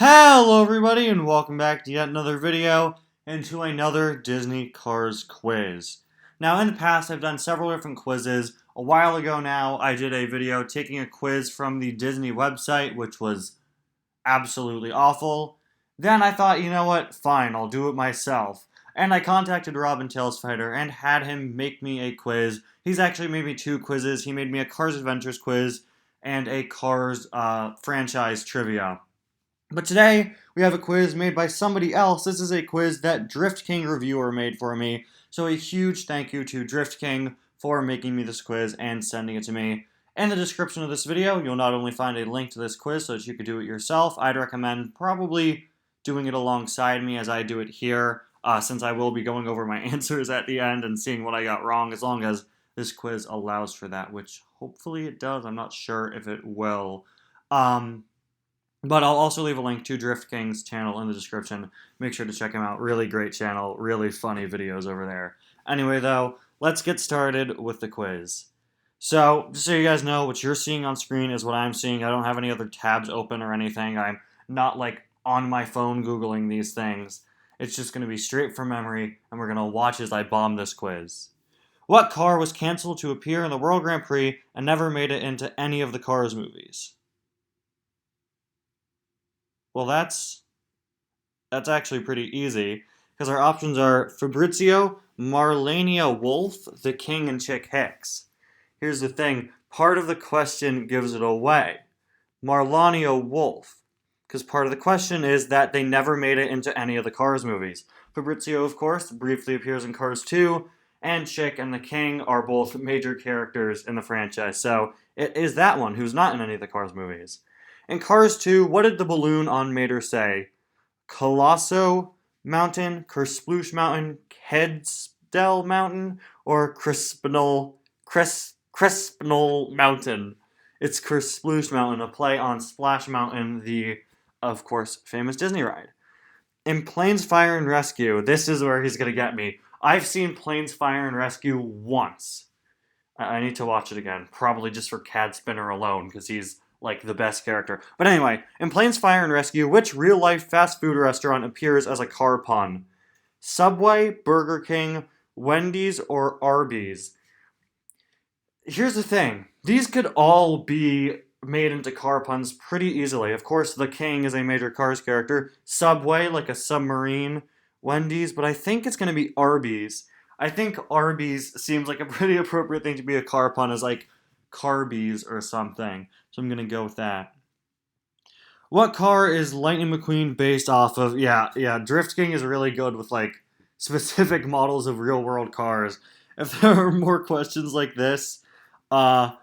Hello everybody and welcome back to yet another video and to another Disney Cars quiz. Now in the past I've done several different quizzes. A while ago now I did a video taking a quiz from the Disney website, which was absolutely awful. Then I thought, you know what, fine, I'll do it myself. And I contacted Robin Tailsfighter and had him make me a quiz. He's actually made me two quizzes. He made me a Cars Adventures quiz and a Cars franchise trivia. But today, we have a quiz made by somebody else. This is a quiz that Drift King reviewer made for me. So a huge thank you to Drift King for making me this quiz and sending it to me. In the description of this video, you'll not only find a link to this quiz so that you could do it yourself, I'd recommend probably doing it alongside me as I do it here, since I will be going over my answers at the end and seeing what I got wrong, as long as this quiz allows for that, which hopefully it does. I'm not sure if it will. But I'll also leave a link to Drift King's channel in the description. Make sure to check him out. Really great channel. Really funny videos over there. Anyway, though, let's get started with the quiz. So, just so you guys know, what you're seeing on screen is what I'm seeing. I don't have any other tabs open or anything. I'm not, like, on my phone Googling these things. It's just going to be straight from memory, and we're going to watch as I bomb this quiz. What car was canceled to appear in the World Grand Prix and never made it into any of the Cars movies? Well, that's actually pretty easy, because our options are Fabrizio, Marlenia Wolf, the King, and Chick Hicks. Here's the thing, part of the question gives it away. Marlenia Wolf, because part of the question is that they never made it into any of the Cars movies. Fabrizio, of course, briefly appears in Cars 2, and Chick and the King are both major characters in the franchise, so it is that one who's not in any of the Cars movies. In Cars 2, what did the balloon on Mater say? Colosso Mountain, Kersplush Mountain, Kedsdell Mountain, or Crispinal Mountain? It's Kersplush Mountain, a play on Splash Mountain, the, of course, famous Disney ride. In Planes, Fire, and Rescue, this is where he's going to get me. I've seen Planes, Fire, and Rescue once. I need to watch it again, probably just for Cad Spinner alone, because he's like the best character. But anyway, in Planes, Fire, and Rescue, which real-life fast food restaurant appears as a car pun? Subway, Burger King, Wendy's, or Arby's? Here's the thing. These could all be made into car puns pretty easily. Of course, the King is a major Cars character. Subway, like a submarine. Wendy's, but I think it's going to be Arby's. I think Arby's seems like a pretty appropriate thing to be a car pun, as like Carbies or something. So I'm going to go with that. What car is Lightning McQueen based off of? Yeah, Drift King is really good with, like, specific models of real-world cars. If there are more questions like this, I'm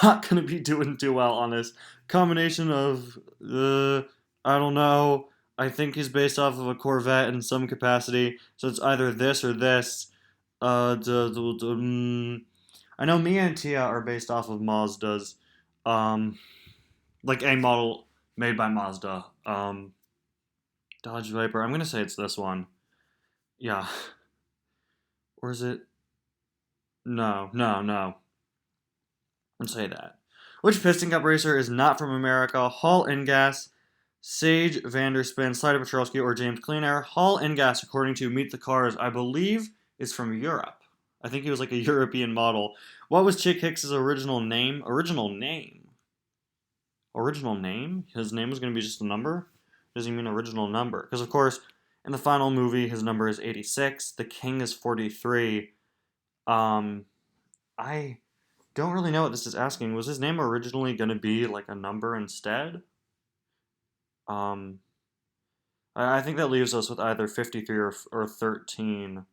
not going to be doing too well on this. Combination of, I don't know. I think he's based off of a Corvette in some capacity. So it's either this or this. I know Mia and Tia are based off of Mazdas. Like a model made by Mazda. Dodge Viper. I'm going to say it's this one. Yeah. Or is it? No. I'm going to say that. Which Piston Cup racer is not from America? Hall Ingas, Sage Vanderspin, Slider Petrosky, or James Cleanair? Hall Ingas, according to Meet the Cars, I believe is from Europe. I think he was like a European model. What was Chick Hicks' original name? Original name? His name was going to be just a number? Does he mean original number? Because, of course, in the final movie, his number is 86. The King is 43. I don't really know what this is asking. Was his name originally going to be, like, a number instead? I think that leaves us with either 53 or 13.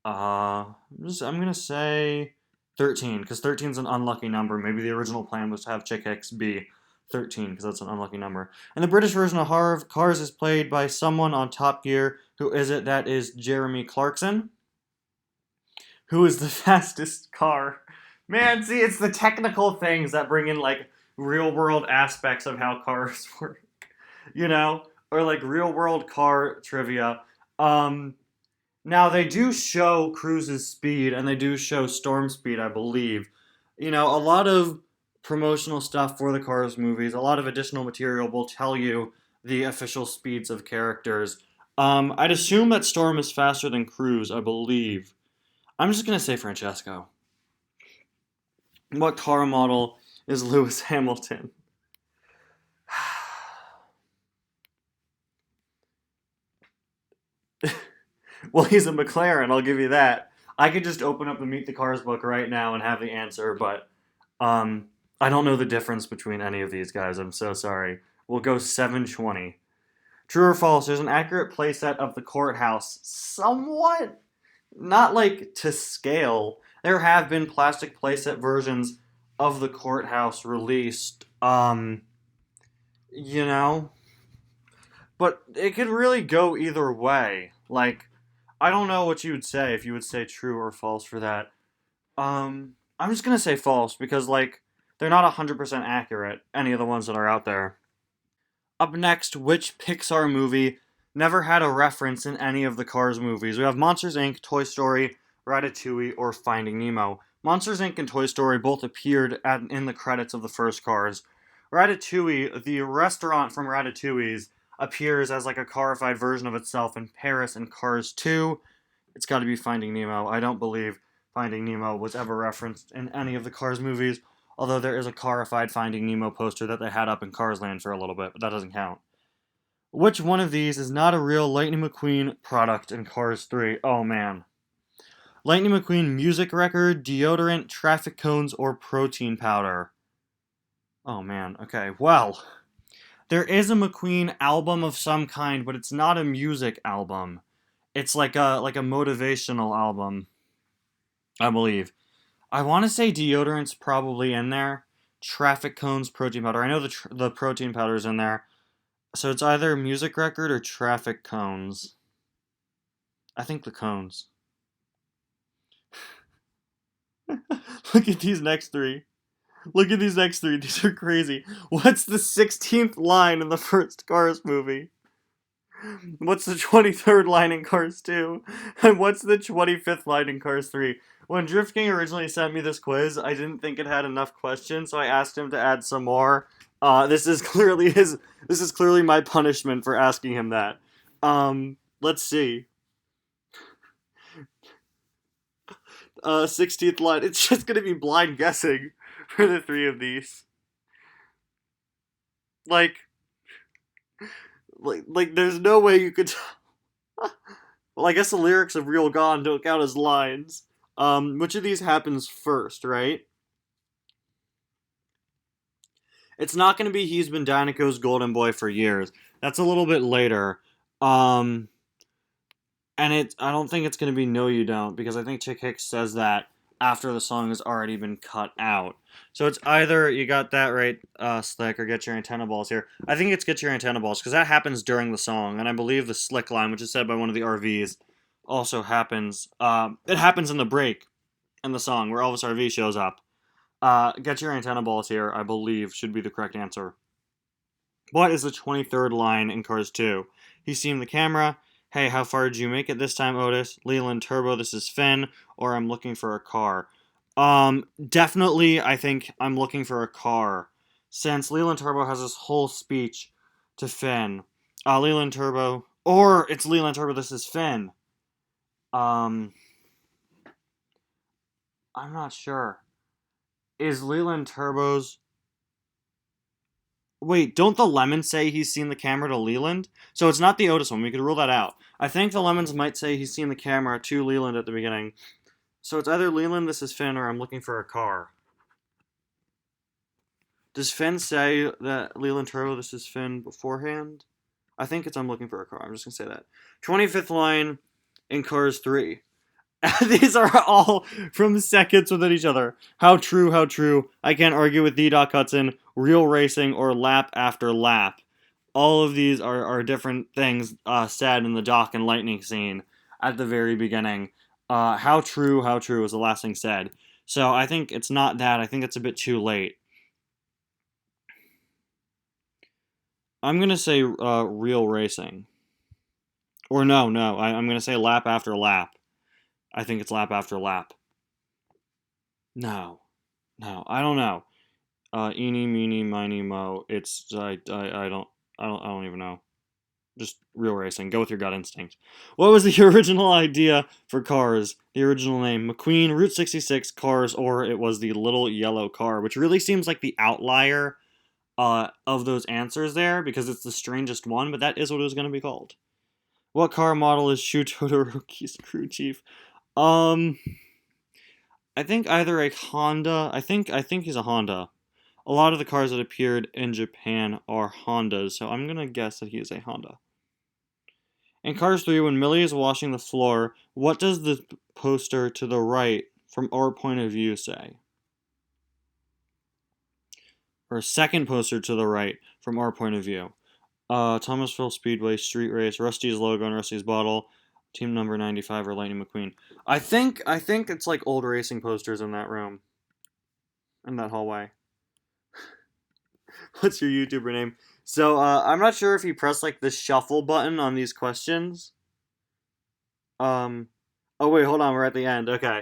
I'm going to say 13, because 13 is an unlucky number. Maybe the original plan was to have Chick Hicks be 13, because that's an unlucky number. And the British version of Cars is played by someone on Top Gear. Who is it? That is Jeremy Clarkson. Who is the fastest car? Man, see, it's the technical things that bring in, like, real-world aspects of how cars work. You know? Or, like, real-world car trivia. Now, they do show Cruise's speed, and they do show Storm speed, I believe. You know, a lot of promotional stuff for the Cars movies, a lot of additional material will tell you the official speeds of characters. I'd assume that Storm is faster than Cruz, I believe. I'm just gonna say Francesco. What car model is Lewis Hamilton? Well, he's a McLaren, I'll give you that. I could just open up the Meet the Cars book right now and have the answer, but um, I don't know the difference between any of these guys. I'm so sorry. We'll go 720. True or false? There's an accurate playset of the courthouse. Somewhat, not like to scale. There have been plastic playset versions of the courthouse released. You know, but it could really go either way. Like, I don't know what you would say if you would say true or false for that. I'm just gonna say false because like they're not 100% accurate. Any of the ones that are out there. Up next, which Pixar movie never had a reference in any of the Cars movies? We have Monsters Inc., Toy Story, Ratatouille, or Finding Nemo. Monsters Inc. and Toy Story both appeared in the credits of the first Cars. Ratatouille, the restaurant from Ratatouille's, appears as like a carified version of itself in Paris in Cars 2. It's got to be Finding Nemo. I don't believe Finding Nemo was ever referenced in any of the Cars movies, although there is a carified Finding Nemo poster that they had up in Cars Land for a little bit, but that doesn't count. Which one of these is not a real Lightning McQueen product in Cars 3? Oh man. Lightning McQueen music record, deodorant, traffic cones, or protein powder? Oh man, okay. Well, there is a McQueen album of some kind, but it's not a music album. It's like a motivational album, I believe. I want to say deodorant's probably in there. Traffic cones, protein powder. I know the protein powder's in there. So it's either music record or traffic cones. I think the cones. Look at these next three. Look at these next three. These are crazy. What's the 16th line in the first Cars movie? What's the 23rd line in Cars 2? And what's the 25th line in Cars 3? When Drift King originally sent me this quiz, I didn't think it had enough questions, so I asked him to add some more. This is clearly his. This is clearly my punishment for asking him that. Let's see. 16th line. It's just gonna be blind guessing for the three of these. Like, there's no way you could. Well, I guess the lyrics of Real Gone don't count as lines. Which of these happens first, right? It's not going to be He's Been Danico's golden boy for years. That's a little bit later. Um, and I don't think it's going to be No You Don't, because I think Chick Hicks says that after the song has already been cut out. So it's either you got that right, Slick, or Get Your Antenna Balls here. I think it's Get Your Antenna Balls, because that happens during the song, and I believe the Slick line, which is said by one of the RVs, also happens. It happens in the break in the song where Elvis RV shows up. Get Your Antenna Balls here, I believe, should be the correct answer. What is the 23rd line in Cars 2? He's seen the camera. Hey, how far did you make it this time, Otis? Leland Turbo, this is Finn. Or I'm looking for a car. Definitely, I think I'm looking for a car. Since Leland Turbo has this whole speech to Finn. Leland Turbo. Or it's Leland Turbo, this is Finn. I'm not sure. Is Leland Turbo's... Wait, don't the Lemons say he's seen the camera to Leland? So it's not the Otis one. We could rule that out. I think the Lemons might say he's seen the camera to Leland at the beginning. So it's either Leland, this is Finn, or I'm looking for a car. Does Finn say that Leland Turbo, this is Finn beforehand? I think it's I'm looking for a car. I'm just going to say that. 25th line in Cars 3. These are all from seconds within each other. How true, how true. I can't argue with D. Doc Hudson. Real racing or lap after lap. All of these are different things said in the Doc and Lightning scene at the very beginning. How true is the last thing said. So I think it's not that. I think it's a bit too late. I'm going to say real racing. Or no. I'm going to say lap after lap. I think it's lap after lap. No, I don't know. Eeny, meeny, miny, mo. It's I don't. I don't even know. Just real racing. Go with your gut instinct. What was the original idea for Cars? The original name: McQueen, Route 66, Cars, or it was the Little Yellow Car, which really seems like the outlier of those answers there because it's the strangest one, but that is what it was going to be called. What car model is Shu Todoroki's crew chief? I think either a Honda. I think he's a Honda. A lot of the cars that appeared in Japan are Hondas, so I'm gonna guess that he is a Honda. In Cars 3, when Millie is washing the floor, what does the poster to the right, from our point of view, say? Or second poster to the right, from our point of view. Thomasville Speedway, Street Race, Rusty's logo and Rusty's bottle, team number 95, or Lightning McQueen. I think it's like old racing posters in that room. In that hallway. What's your YouTuber name? So, I'm not sure if you press, like, the shuffle button on these questions. Oh wait, hold on, we're at the end, okay.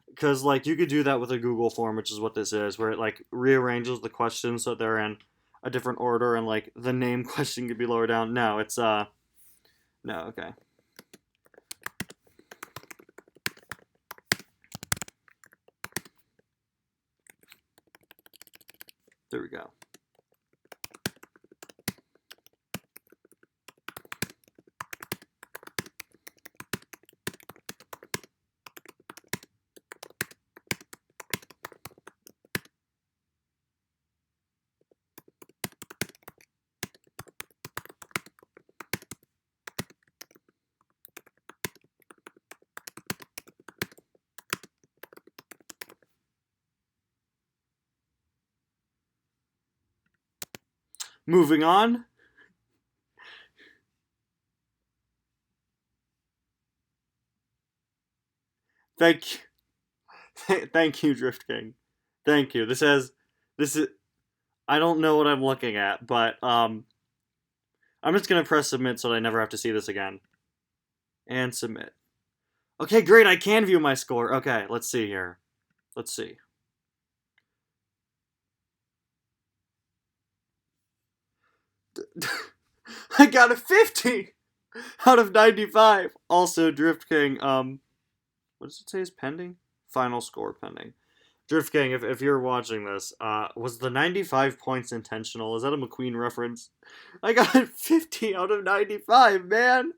Because, like, you could do that with a Google form, which is what this is, where it, like, rearranges the questions so they're in a different order, and, like, the name question could be lower down. No, it's, no, okay. There we go. Moving on. Thank you, Drift King. Thank you. This is, I don't know what I'm looking at, but, I'm just gonna press submit so that I never have to see this again. And submit. Okay, great, I can view my score. Okay, let's see here. Let's see. I got a 50 out of 95. Also, Drift King, what does it say is pending? Final score pending. Drift King, if you're watching this, was the 95 points intentional? Is that a McQueen reference? I got 50 out of 95, man!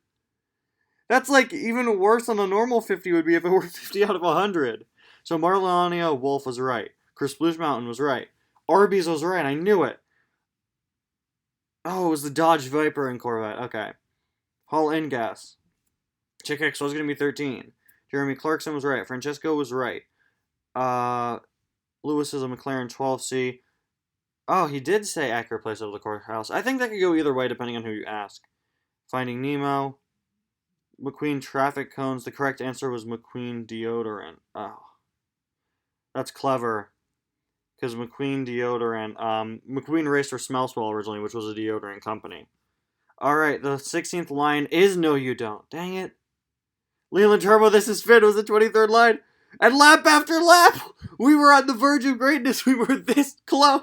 That's like even worse than a normal 50 would be if it were 50 out of 100. So Marlania Wolf was right. Chris Blues Mountain was right. Arby's was right, I knew it. Oh, it was the Dodge Viper and Corvette, okay. Hall Ingas. Chick X was going to be 13. Jeremy Clarkson was right. Francesco was right. Lewis is a McLaren 12C. Oh, he did say accurate place of the courthouse. I think that could go either way depending on who you ask. Finding Nemo. McQueen traffic cones. The correct answer was McQueen deodorant. Oh. That's clever. Because McQueen deodorant. McQueen raced for Smellswell originally, which was a deodorant company. Alright, the 16th line is no you don't. Dang it. Leland Turbo, this is Finn, was the 23rd line. And lap after lap, we were on the verge of greatness. We were this close.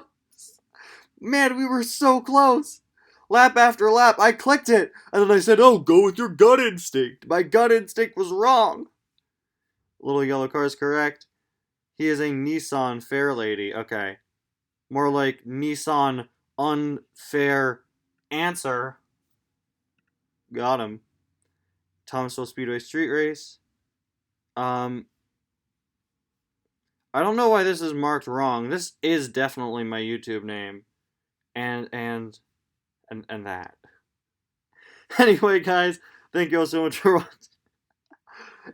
Man, we were so close. Lap after lap, I clicked it. And then I said, oh, go with your gut instinct. My gut instinct was wrong. Little Yellow Car is correct. He is a Nissan Fairlady. Okay. More like Nissan Unfair Answer. Got him. Thomasville Speedway Street Race. I don't know why this is marked wrong. This is definitely my YouTube name. And that. Anyway, guys, thank you all so much for watching.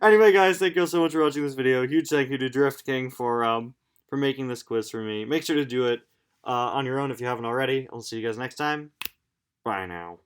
Anyway, guys, thank you all so much for watching this video. Huge thank you to Drift King for making this quiz for me. Make sure to do it on your own if you haven't already. I'll see you guys next time. Bye now.